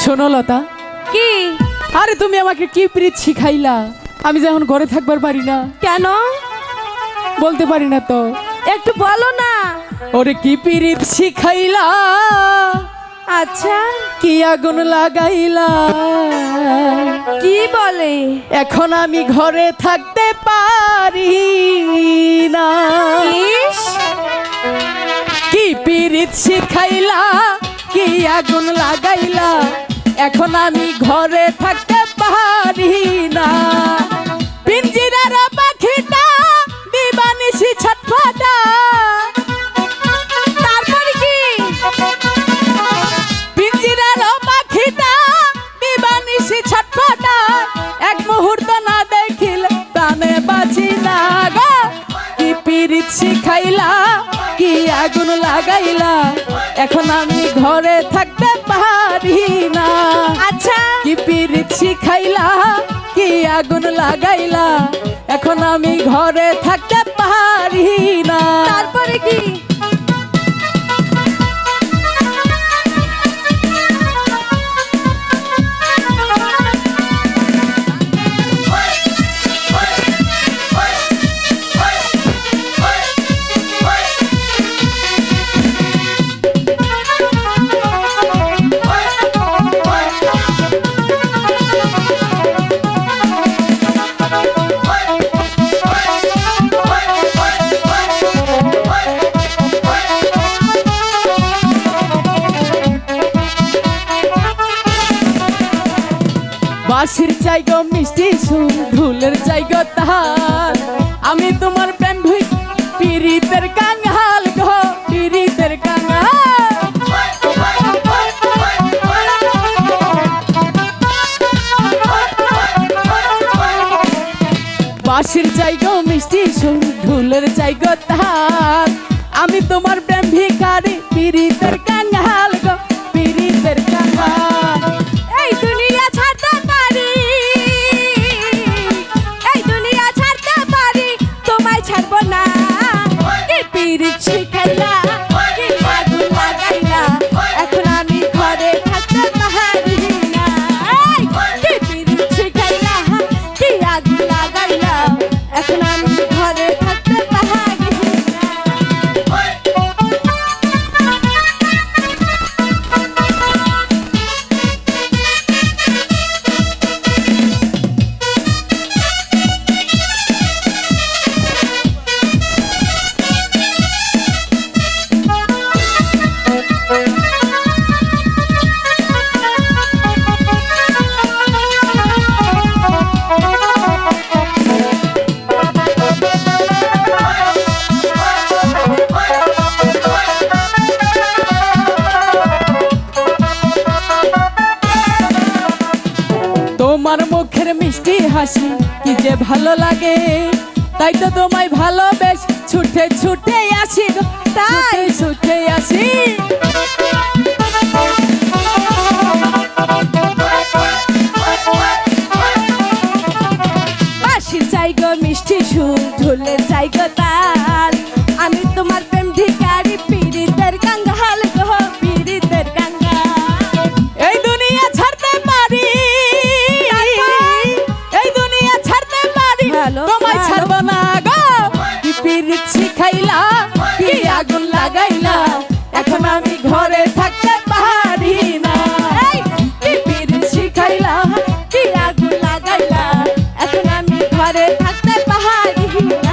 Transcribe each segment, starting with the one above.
শোনো লতা, কি? আরে তুমি আমাকে কি প্রীত শিখাইলা, আমি যে এখন ঘরে থাকবার পারি না। কেন? বলতে পারি না তো। একটু বলো না। ওরে কি প্রীত শিখাইলা, আচ্ছা, কি আগুন লাগাইলা, কি বলে? এখন আমি ঘরে থাকতে পারি না। ইস, কি প্রীত শিখাইলা, কি আগুন লাগাইলা, এখন আমি ঘরে থাকতে পারি না। পিঞ্জিরার পাখিটা দিবানিশি ছটফটা, তারপরে কি? পিঞ্জিরার পাখিটা দিবানিশি ছটফটা, এক মুহূর্ত না দেখিলে প্রাণে বাঁচি না গো। কি প্রীত শিখাইলা, কি আগুন লাগাইলা, এখন আমি ঘরে থাকতে পারি না। আচ্ছা, কি প্রীত শিখাইলা, কি আগুন লাগাইলা, এখন আমি ঘরে থাকতে পারি না। তারপরে কি? বাঁশির চাই গো মিষ্টি সুর, ঢোলের চাই গো তাহার, আমি তোমার প্রেম ভুই পীড়িতের কাঙ্গাল গো, পীড়িতের কাঙ্গাল। বাঁশির চাই গো মিষ্টি সুর, ঢোলের চাই গো তাহার, আমি তোমার প্রেম ভিখারি পীড়িতের কাঙ্গাল গো, পীড়িতের কাঙ্গাল। এই দুনিয়া ছাড়তে পারি, এই দুনিয়া ছাড়তে পারি, তোমায় ছাড়বো না। কি প্রীত শিখাইলা, কি আগুন লাগাইলা, এখন আমি ঘরে থাকতে পারি না। এই, কি প্রীত শিখাইলা, কি আগুন লাগাইলা, এখন আমি ঘরে থাকতে পারি না। তোমার মুখের মিষ্টি হাসি কি যে ভালো লাগে, তাই তো তোমায় ভালোবেস ছুটে ছুটে আসি গো, তাই ছুটে আসি। বাঁশির চাই গো মিষ্টি সুর, ঢোলের চাই গো তাল, আমি তোমার প্রেম ভিখারি পীড়িতের কাঙ্গাল গো, পীড়িতের কাঙ্গাল। এই দুনিয়া ছাড়তে পারি, এই দুনিয়া ছাড়তে পারি, ভালো, তোমায় ভালো। ছাড়বো না গো। কি প্রীত শিখাইলা, কি আগুন লাগাইলা, এখন আমি ঘরে থাকতে পারি না। এই, কি প্রীত শিখাইলা, কি আগুন লাগাইলা, এখন আমি ঘরে থাকতে পারি না।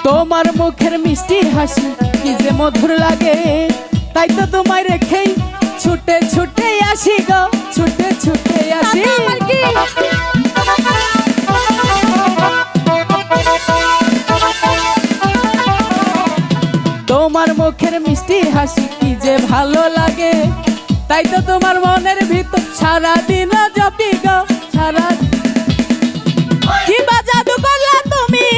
তোমার মুখের মিষ্টি হাসি কি যে মধুর লাগে, তাই তো তোমায় রেখেই ছুটে ছুটে আসি গো, ছুটে ছুটে আসি। তাতে আমার কি? তোমার মুখের মিষ্টি হাসি কি যে ভালো লাগে, তাই তো তোমার মনের ভিতর সারাদিন জপি গো, সারা কি বা জাদু করলা তুমি।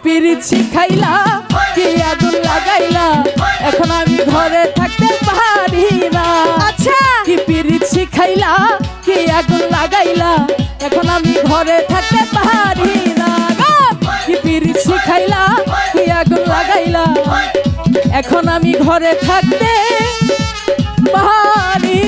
পিরিত শিখাইলা কি আগুন লাগাইলা এখন আমি ঘরে থাকতে পারি না আচ্ছা কি পিরিত শিখাইলা কি আগুন লাগাইলা এখন আমি ঘরে থাকতে পারি না কি পিরিত শিখাইলা কি আগুন লাগাইলা এখন আমি ঘরে থাকতে পারি